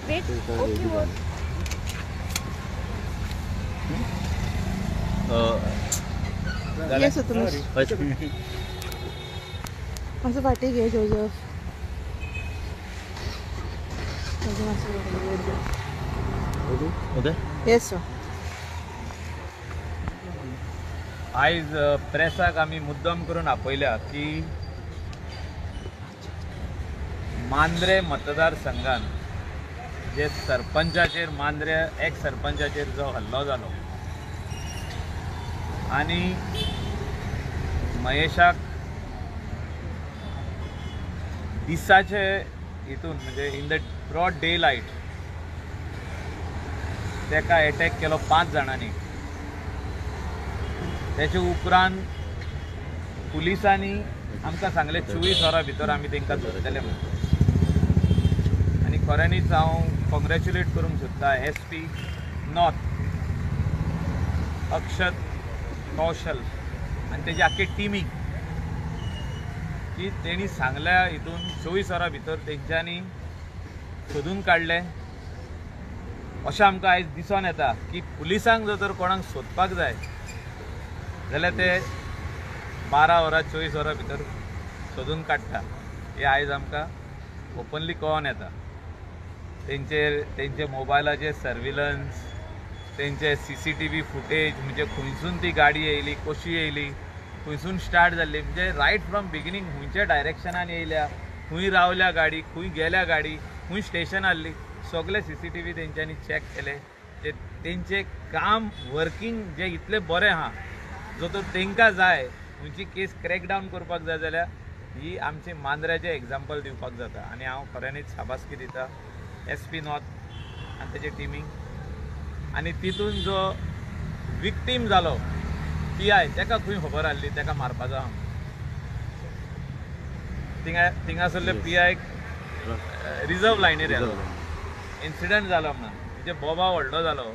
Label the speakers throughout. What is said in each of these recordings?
Speaker 1: Wait, okay, what?
Speaker 2: Yes, Utmesh. असं पाठी घे जोजफ. Yes sir.
Speaker 3: आयज प्रेसाक आमी मुद्दम करून आपयल्या की मांद्रे मतदारसंघान जे सरपंचाचेर मांद्रे एक्स सरपंचाचेर जो हल्लो जालो आनी महेशाक दिसाचे हितून म्हणजे in the broad day light तेका अटॅक केलो 5 जाणांनी. त्याचे उपरांत पुलिसांनी आमकां सांगले 24 वरां भितर आमी तांकां धरतले म्हणून. आनी खऱ्यांनीच हांव कॉंग्रॅच्युलेट करूंक सोदता SP नॉर्थ अक्षत कौशल आनी तेजे आख्खे टिमीक की तेणी सांगल्या हितून 24 वरां भितर तेंच्यांनी सोदून काडले. अशें आमकां आयज दिसून येता की पुलिसांक जर तर कोणाक सोदपाक जाय जाल्यार ते 12 वरां 24 वरां भितर सोदून काडटा. हे आयज आमकां ओपनली कळोन येता. तेंचे मोबायलाचे सर्विलन्स, तेंचे CCTV फुटेज, म्हणजे खंयसून ती गाडी येयली, कशी येयली, खंयसून स्टार्ट जाल्ली, म्हणजे रायट फ्रॉम बिगिनींग खंयच्या डायरेक्शनान येयल्या, खंय रावल्या गाडी, खंय गेल्या गाडी, खंय स्टेशन आहली, सगळे CCTV तेंच्यांनी चॅक केले. तेंचे काम वर्किंग जे इतले बरें आहा जो तर तेंकां जाय खंयची केस क्रॅकडावन करपाक जाय जाल्यार ही आमची मांद्र्याचें एग्जाम्पल दिवपाक जाता. आनी हांव खऱ्यांनीच शाबासकी दिता SP नॉर्थ आनी तेजे टिमीक. आनी तितून जो विक्टीम जालो PI तेका खंय खबर आहली तेका मारपाचो हांव. थिंगासरले PIक रिजर्व लायनीर येलो. इन्सिडंट जालो म्हणून म्हणजे बोबाव व्हडलो जालो.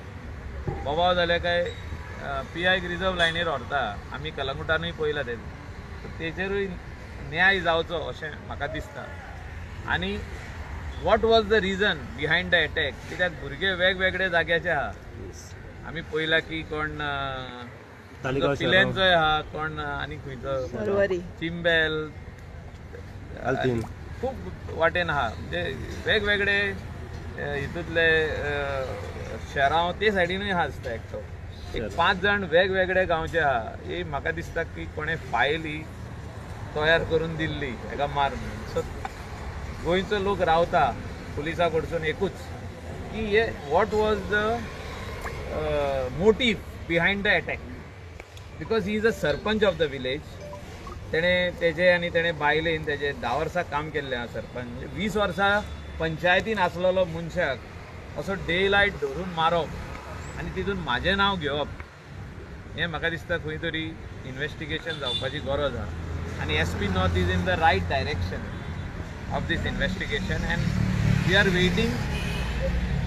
Speaker 3: बोबाव जाले काय PIक रिजर्व लायनीर व्हरता. आमी कलंगुटानूय पळयला तेजेरूय न्याय जावचो अशें म्हाका दिसता. आनी what was the region behind the attack, कित्याक भुरगे वेगवेगळे जाग्याचे आहा. आमी पळयला की कोण पिलेंचोय आहा, कोण आनी खंयचो चिंबेल, खूब वाटेन आहा. म्हणजे वेगवेगळे हितूंतले शहरां ते सायडीनूय आहा दिसता एकटो. 5 जाण वेगवेगळे गांवचे आहा. ही म्हाका दिसता की कोणें फायल ही तयार करून दिल्ली हेका मार म्हणून. सो गोंयचो लोक रावता पुलिसा कडसून एकूच की हे what was the motive behind the attack, because he is a sarpanch of the village. तेजे आनी तेणें बायलेन तेजे 10 वर्सां काम केल्लें आहा सरपंच. 20 वर्सां पंचायतीन आसलेलो मनशाक असो डे लायट धरून मारप आनी तितून म्हाजें नांव घेवप हें म्हाका दिसता खंय तरी इन्वेस्टिगेशन जावपाची गरज आहा. आनी SP north is in the right direction of this investigation, and we are waiting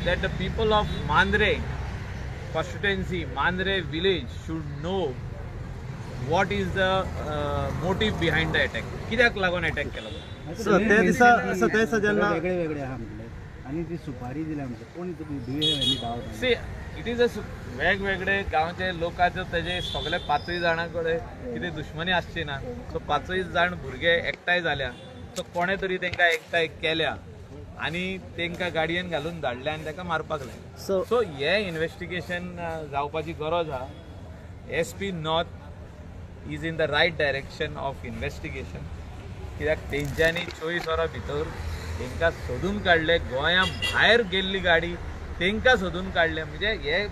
Speaker 3: that the people of Mandre constituency, Mandre village should know what is the motive behind the attack. कित्याक लागून attack केलो.
Speaker 4: त्या दिसा जेन्ना
Speaker 5: वेगळे आहा म्हटले आनी ती सुपारी दिल्या म्हणजे कोण तुमी
Speaker 3: सी इट इज अ वेगवेगळे गांवचे लोकांचो तेजे सगळे 5 जाणां कडेन कितें दुश्मनी आसची ना. सो 5 जाण भुरगे एकठांय जाल्या. सो कोणें तरी तांकां एकठांय केल्या आनी तांकां गाडयेन घालून धाडले आनी ताका मारपाक लागले. सो हे इन्वेस्टिगेशन जावपाची गरज आहा. SP north is in the right direction of investigation. कित्याक तेंच्यांनी 24 वरां भितर तांकां सोदून काडले. गोंया भायर गेल्ली गाडी तांकां सोदून काडले. म्हणजे हे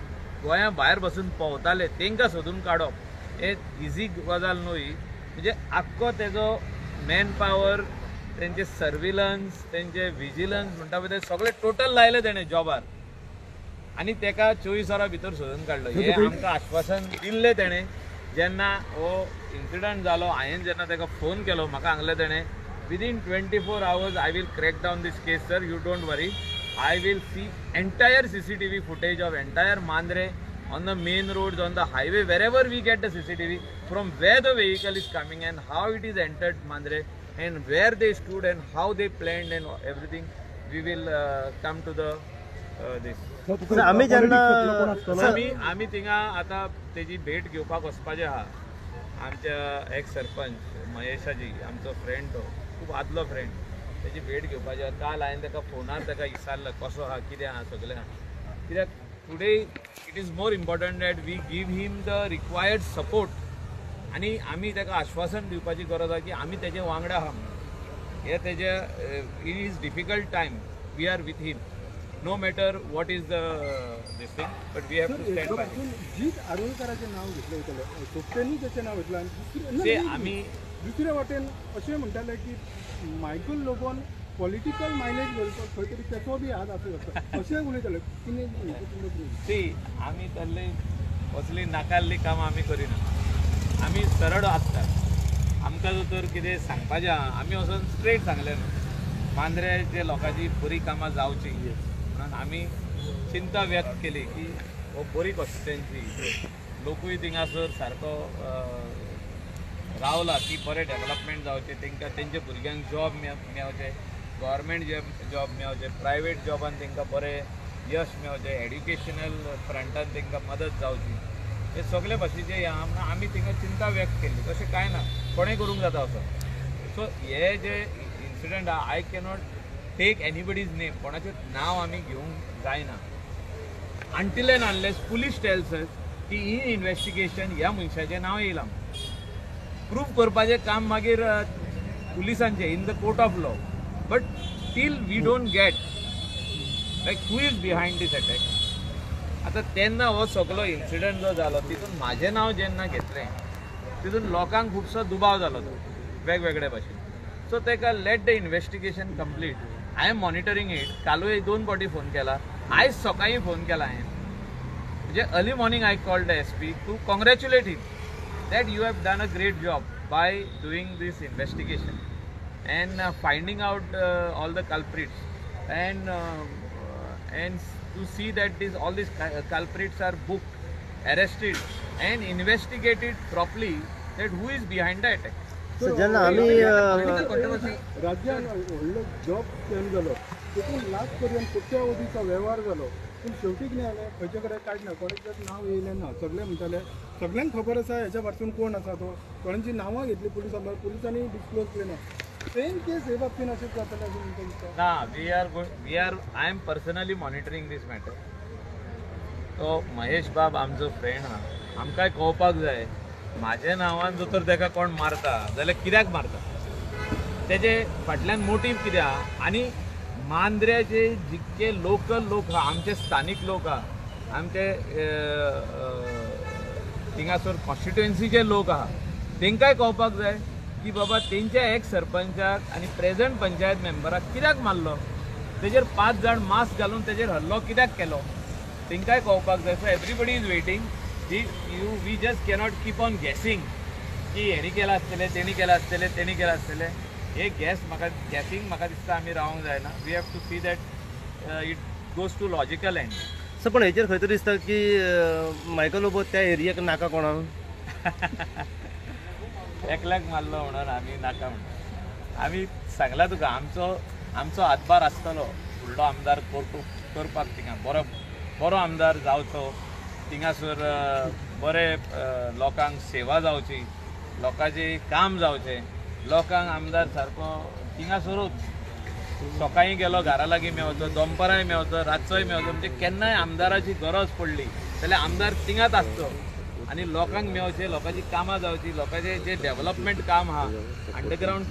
Speaker 3: गोंया भायर बसून पवताले तांकां सोदून काडप हे इजी गजाल न्हू ही. म्हणजे आख्खो तेजो मॅन पावर, तेंचे सर्विलन्स, तेंचे विजिलन्स म्हणटा पळय ते सगळे टोटल लायले तेणें जॉबार आनी तेका 24 वरां भितर सोदून काडलो. हे आमकां आश्वासन दिल्लें तेणें जेन्ना हो इन्सिडंट जालो. हांवें जेन्ना ताका फोन केलो म्हाका सांगलें तेणें within 24 hours I will crack down this case sir, you don't worry. I will see entire CCTV footage of entire Mandre on the main roads, on the highway, wherever we get the CCTV, from where the vehicle is coming and how it is entered Mandre and where they stood and how they planned and everything. We will come to the दीस
Speaker 4: आम्ही जेन्ना
Speaker 3: आम्ही थिंगा आता तेजी भेट घेवपाक वचपाचें आहा. आमच्या एक्स सरपंच महेशाजी आमचो फ्रेंड तो खूब आदलो फ्रेंड तेजी भेट घेवपाची आहा. काल हांवें ताका फोनार ताका विचारलं कसो आहा कितें आहा सगळें आहा. कित्याक today it is more important that we give him the required support आनी आमी ताका आश्वासन दिवपाची गरज आहा की आमी तेजे वांगडा आहा म्हणून. हे तेजे in his difficult time we are with him no matter what is the this thing but we have to stand by
Speaker 1: जीत आरोळकरांचें नांव घेतलें वयतलें सोपटेनूय तेचें नांव घेतलां
Speaker 3: ते आमी
Speaker 1: दुसऱ्या वाटेन अशें म्हणटाले की मायकल लोबोन पॉलिटिकल मायलेज घेवपाक खंय तरी तेचो बी हात आसूं शकता अशें उलयताले कितें
Speaker 3: सी आमी तल्ले असली नाकारली कामां आमी करिना. आमी सरळ आसतात. आमकां तर कितें सांगपाचें आहा आमी वचून स्ट्रेट सांगलें न्हू. मांद्रेचे लोकांची बरी कामां जावची म्हणून आमी चिंता व्यक्त केली की हो बरी कॉन्स्टिट्युएन्सी लोकूय थिंगासर सारको रावला की बरें डेव्हलपमेंट जावचें तांकां तेंच्या भुरग्यांक जॉब मेळचें गव्हर्मेंट जॉब मेळचें प्रायवेट जॉबान तांकां बरें यश मेळचें एड्युकेशनल फ्रंटान तांकां मदत जावची हे सगळे भाशेचे आमी थिंगा चिंता व्यक्त केली. तशें कांय ना कोणें करूंक जाता असो. सो हे जे इन्सिडंट आहा I cannot take anybody's name कोणाचें नांव आमी घेवंक जायना until end unless police tells us की ही इन्वेस्टिगेशन ह्या मनशाचें नांव येयलां. प्रूफ करपाचें काम मागीर पुलिसांचें in the court of law but still we don't get like who is behind this attack. आतां तेन्ना हो सगळो इन्सिडंट जो जालो तितून म्हाजें नांव जेन्ना घेतलें तितून लोकांक खुबसो दुबाव जालो तो वेगवेगळे भाशेन. सो तेका let the investigation complete. I am monitoring it. कालूय 2 फावटी फोन केला. आयज सकाळीं फोन केला हांवें म्हणजे early morning I called the SP to congratulate him that you have done a great job by doing this investigation and finding out all the culprits and to see that this all this culprits are booked arrested and investigated properly that who is behind the attack.
Speaker 4: जेन्ना आमी
Speaker 1: राज्यान व्हडलो job scam जालो तितून last पर्यंत कोट्यावधीचो वेव्हार जालो पूण शेवटी कितें जालें खंयचे कडेन कांयच ना कोणाचें नांव येयलें ना. सगळे म्हणटाले सगळ्यांक खबर आसा हेच्या फाटसून कोण आसा तो कोणाची नांवां घेतली पुलिसांनी डिस्क्लोज केली ना. सेम केस हे बाबतीन अशेंच जातलें अशें म्हणटा दिसता.
Speaker 3: ना we are I am personally monitoring this matter. तो महेश बाब आमचो फ्रेंड आहा आमकांय कळपाक जाय म्हाज्या नांवान जर तर ताका कोण मारता जाल्यार कित्याक मारता तेजे फाटल्यान मोटीव कितें आहा. आनी मांद्र्याचे जितके लोकल लोक आहा आमचे स्थानीक लोक आहा आमचे थिंगासर कॉन्स्टिट्युएन्सीचे लोक आहा तांकांय कळपाक जाय की बाबा तेंच्या एक्स सरपंचाक आनी प्रेझंट पंचायत मेंबराक कित्याक मारलो तेजेर 5 जाण मास्क घालून तेजेर हल्लो कित्याक केलो तांकांय कळपाक जाय. So everybody is waiting. We just cannot keep on guessing की हेणी केलां आसतलें तेणी केलां आसतलें तेणी केलां आसतलें. हे गॅसिंग म्हाका दिसता आमी रावंक जायना. We have to see that it goes to logical end.
Speaker 4: So पण हेचेर खंय तरी दिसता की मायकल लोबो त्या एरियाक नाका कोणाक
Speaker 3: एकल्याक मारलो म्हणून आमी नाका म्हणून आमी सांगला तुका आमचो हातभार आसतलो फुडलो आमदार करपाक थिंगा बरो आमदार जावचो थिंगासर बरें लोकांक सेवा जावची लोकांचें काम जावचें लोकांक आमदार सारको थिंगासरूच सकाळीं गेलो घरा लागीं मेवचो दनपारांय मेवचो रातचोय मेवचो म्हणजे केन्नाय आमदाराची गरज पडली जाल्यार आमदार थिंगाच आसचो आनी लोकांक मेवचें लोकांची कामां जावची लोकांचें जें डेव्हलपमेंट काम आहा अंडरग्रावंड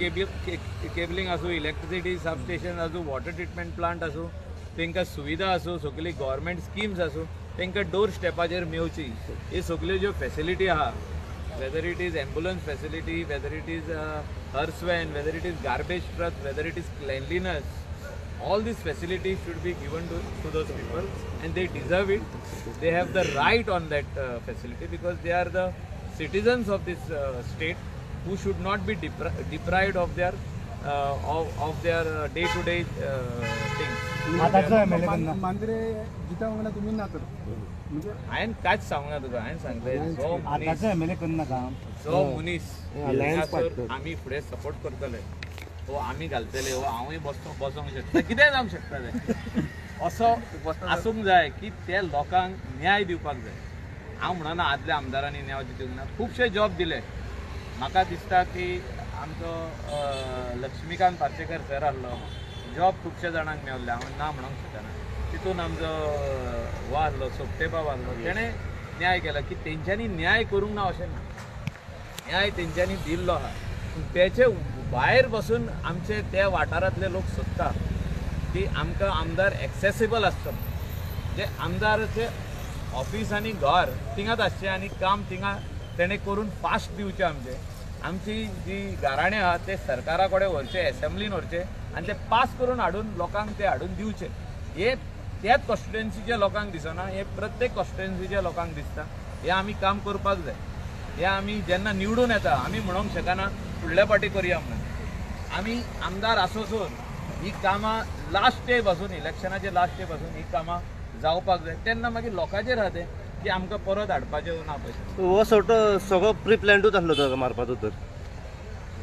Speaker 3: केबलिंग आसूं इलेक्ट्रिसिटी सबस्टेशन आसूं वॉटर ट्रिटमेंट प्लांट आसूं तांकां सुविधा आसूं सगळी गव्हर्मेंट स्किम्स आसूं तांकां डोर स्टेपाचेर मेवची. हे सगल्यो ज्यो फॅसिलिटी आहा whether it is ambulance facility whether it is hearse van whether it is garbage truck whether it is cleanliness all these facilities should be given to those people and they deserve it. They have the right on that facility because they are the citizens of this state who should not be deprived of their day-to-day things.
Speaker 1: Mandrem जिता वांगडा तुम्ही ना तर म्हणजे
Speaker 3: हांवें कांयच सांगूना तुका हांवें सांगलें जो मनीस आमी फुडें सपोर्ट करतले हो आमी घालतले हो हांवूय बसोंक शकता कितेंय जावंक शकता तें असो आसूंक जाय की त्या लोकांक न्याय दिवपाक जाय. हांव म्हणना आदल्या आमदारांनी न्याय दिवंक ना, खुबशे जॉब दिले. म्हाका दिसता की आमचो लक्ष्मीकांत पार्सेकर सर आहलो, जॉब खुबशे जाणांक मेवल्ले, हांव ना म्हणूंक शकना. तितून आमचो हो आहलो सोपटे बाब आहलो, तेणें न्याय केला की तेंच्यांनी न्याय करूंक ना अशें ना, न्याय तेंच्यांनी दिल्लो आहा. पूण तेचे भायर बसून आमचे त्या वाठारांतले लोक सोदता की आमकां आमदार एक्सेसिबल आसचो, जे आमदाराचे ऑफिस आनी घर थिंगाच आसचें आनी काम थिंगा तेणें करून फास्ट दिवचें आमचें. आमची जी गाराणें आहा ते सरकारा कडेन व्हरचे, एसेंब्लीन व्हरचे आनी ते पास करून हाडून लोकांक ते हाडून दिवचे. हे त्याच कॉन्स्टिट्युएन्सीच्या लोकांक दिसना, हे प्रत्येक कॉन्स्टिट्युएन्सीच्या लोकांक दिसता. हे आमी काम करपाक जाय. हे आमी जेन्ना निवडून येता आमी म्हणूंक शकना फुडल्या फावटी करया म्हणून. आमी आमदार आसोसून ही कामां लास्ट डे पासून, इलेक्शनाचे लास्ट डे पासून ही कामां जावपाक जाय. तेन्ना मागीर लोकांचेर आहा तें की आमकां परत हाडपाचें ना पयशे.
Speaker 4: हो सगळो प्री प्लॅन्डूच आसलो तो मारपाचो तर.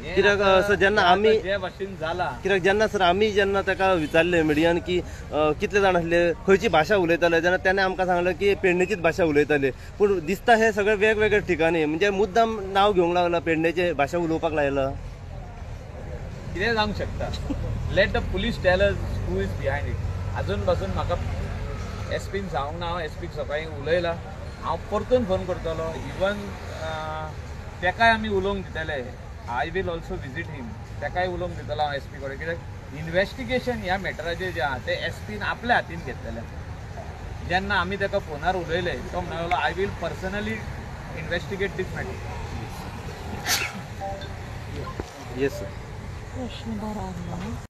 Speaker 4: कित्याक सर जेन्ना आमी
Speaker 3: जे भाशेन जाला,
Speaker 4: कित्याक जेन्ना सर आमी जेन्ना ताका विचारलें मिडियान की कितले जाण आसले, खंयची भाशा उलयताले, जेन्ना ताणें आमकां सांगलें की पेडणेचीच भाशा उलयताले. पूण दिसता हे सगळे वेगवेगळे ठिकाणी, म्हणजे मुद्दाम नांव घेवंक लागला, पेडणेचे भाशा उलोवपाक लायला.
Speaker 3: कितें जावंक शकता. Let the police tell us who is behind it. अजून पासून म्हाका एसपीन सांगूंक ना. हांव एसपीक सकाळीं उलयलां, हांव परतून फोन करतलो. इवन तेकाय आमी उलोवंक दितले. आय वील ऑल्सो विजीट हिम. तेकाय उलोवंक दितलो हांव एसपी कडेन. कित्याक इन्वेस्टिगेशन ह्या मॅटराचेर जें आहा ते एसपीन आपल्या हातीन घेतलेलें. जेन्ना आमी ताका फोनार उलयले तो म्हणलो I will personally investigate this matter.
Speaker 4: Yes sir.
Speaker 2: प्रश्न बरो आहलो.